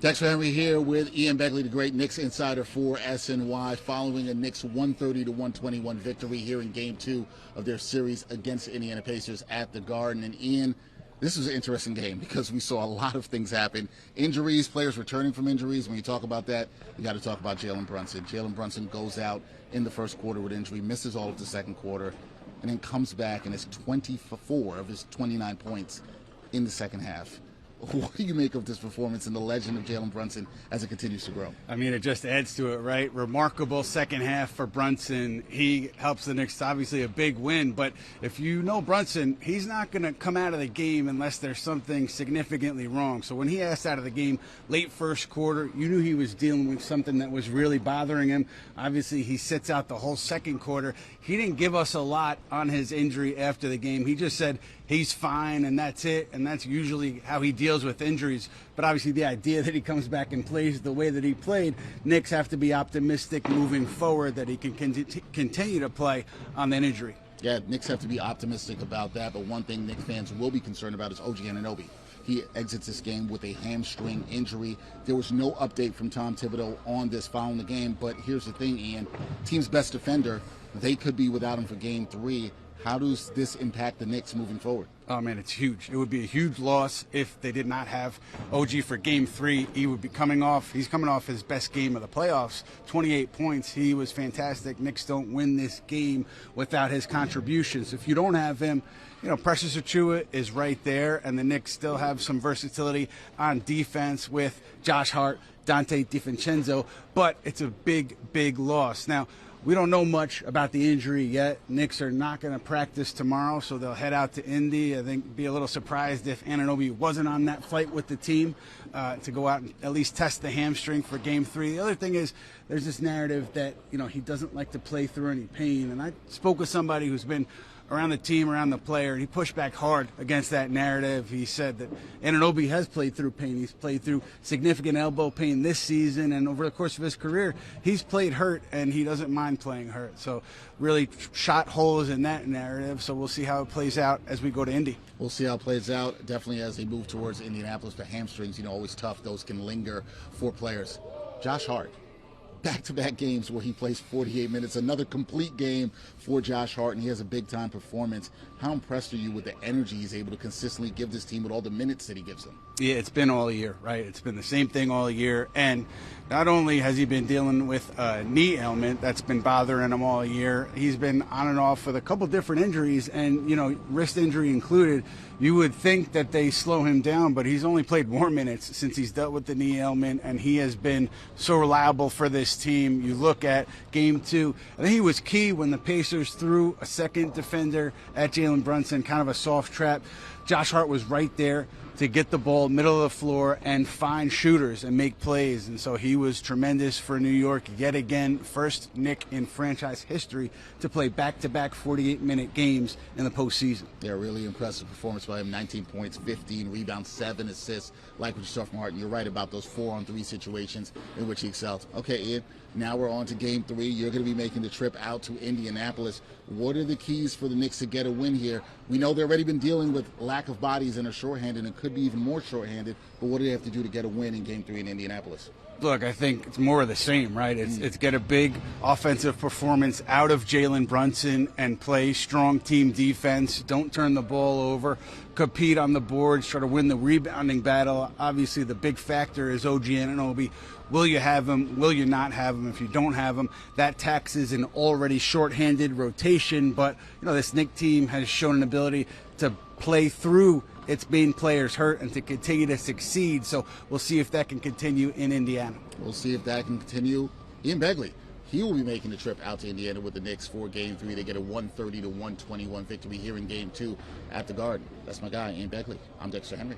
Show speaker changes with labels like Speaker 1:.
Speaker 1: Dexter Henry here with Ian Begley, the great Knicks insider for SNY, following a Knicks 130-121 victory here in Game 2 of their series against the Indiana Pacers at the Garden. And Ian, this was an interesting game because we saw a lot of things happen. Injuries, players returning from injuries. When you talk about that, you got to talk about Jalen Brunson. Jalen Brunson goes out in the first quarter with injury, misses all of the second quarter, and then comes back and is 24 of his 29 points in the second half. What do you make of this performance and the legend of Jalen Brunson as it continues to grow?
Speaker 2: I mean, it just adds to it, right? Remarkable second half for Brunson. He helps the Knicks, obviously a big win, but if you know Brunson, he's not going to come out of the game unless there's something significantly wrong. So when he asked out of the game late first quarter, you knew he was dealing with something that was really bothering him. Obviously, he sits out the whole second quarter. He didn't give us a lot on his injury after the game. He just said he's fine and that's it, and that's usually how he deals with injuries. But obviously the idea that he comes back and plays the way that he played, Knicks have to be optimistic moving forward that he can continue to play on that injury.
Speaker 1: Yeah, Knicks have to be optimistic about that, but one thing Knicks fans will be concerned about is OG Anunoby. He exits this game with a hamstring injury. There was no update from Tom Thibodeau on this following the game, but here's the thing, Ian. Team's best defender, they could be without him for Game 3. How does this impact the Knicks moving forward?
Speaker 2: Oh, man, it's huge. It would be a huge loss if they did not have OG for Game 3. He would be he's coming off his best game of the playoffs, 28 points. He was fantastic. Knicks don't win this game without his contributions. If you don't have him, Precious Achiuwa is right there, and the Knicks still have some versatility on defense with Josh Hart, Dante DiVincenzo, but it's a big, big loss. Now, we don't know much about the injury yet. Knicks are not going to practice tomorrow, so they'll head out to Indy. I think be a little surprised if Anunoby wasn't on that flight with the team to go out and at least test the hamstring for Game 3. The other thing is there's this narrative that, he doesn't like to play through any pain. And I spoke with somebody who's been around the team, around the player, and he pushed back hard against that narrative. He said that Anunoby has played through pain. He's played through significant elbow pain this season, and over the course of his career, he's played hurt, and he doesn't mind playing hurt. So really shot holes in that narrative, so we'll see how it plays out as we go to Indy.
Speaker 1: We'll see how it plays out, definitely as they move towards Indianapolis. The hamstrings, always tough. Those can linger for players. Josh Hart. Back-to-back games where he plays 48 minutes, another complete game for Josh Hart, and he has a big-time performance. How impressed are you with the energy he's able to consistently give this team with all the minutes that he gives them?
Speaker 2: Yeah, it's been all year, right? It's been the same thing all year, and not only has he been dealing with a knee ailment that's been bothering him all year, he's been on and off with a couple different injuries, and, wrist injury included. You would think that they slow him down, but he's only played more minutes since he's dealt with the knee ailment, and he has been so reliable for this team. You look at Game 2, I think he was key when the Pacers threw a second defender at Jalen Brunson, kind of a soft trap. Josh Hart was right there to get the ball middle of the floor and find shooters and make plays. And so he was tremendous for New York yet again. First Knick in franchise history to play back-to-back 48-minute games in the postseason.
Speaker 1: Yeah, really impressive performance by him. 19 points, 15 rebounds, 7 assists. Like what you saw from Hart, and you're right about those 4-on-3 situations in which he excelled. Okay, Ian, now we're on to Game 3. You're going to be making the trip out to Indianapolis. What are the keys for the Knicks to get a win here? We know they've already been dealing with lack of bodies and are shorthanded and could be even more shorthanded, but what do they have to do to get a win in Game 3 in Indianapolis?
Speaker 2: Look, I think it's more of the same, right? It's get a big offensive performance out of Jalen Brunson and play strong team defense. Don't turn the ball over. Compete on the boards. Try to win the rebounding battle. Obviously, the big factor is OG Anunoby. Will you have him? Will you not have him? If you don't have him, that taxes an already shorthanded rotation. But, this Knicks team has shown an ability to play through its main players hurt and to continue to succeed. So we'll see if that can continue in Indiana.
Speaker 1: We'll see if that can continue. Ian Begley, he will be making the trip out to Indiana with the Knicks for Game 3. They get a 130-121 victory here in Game 2 at the Garden. That's my guy, Ian Begley. I'm Dexter Henry.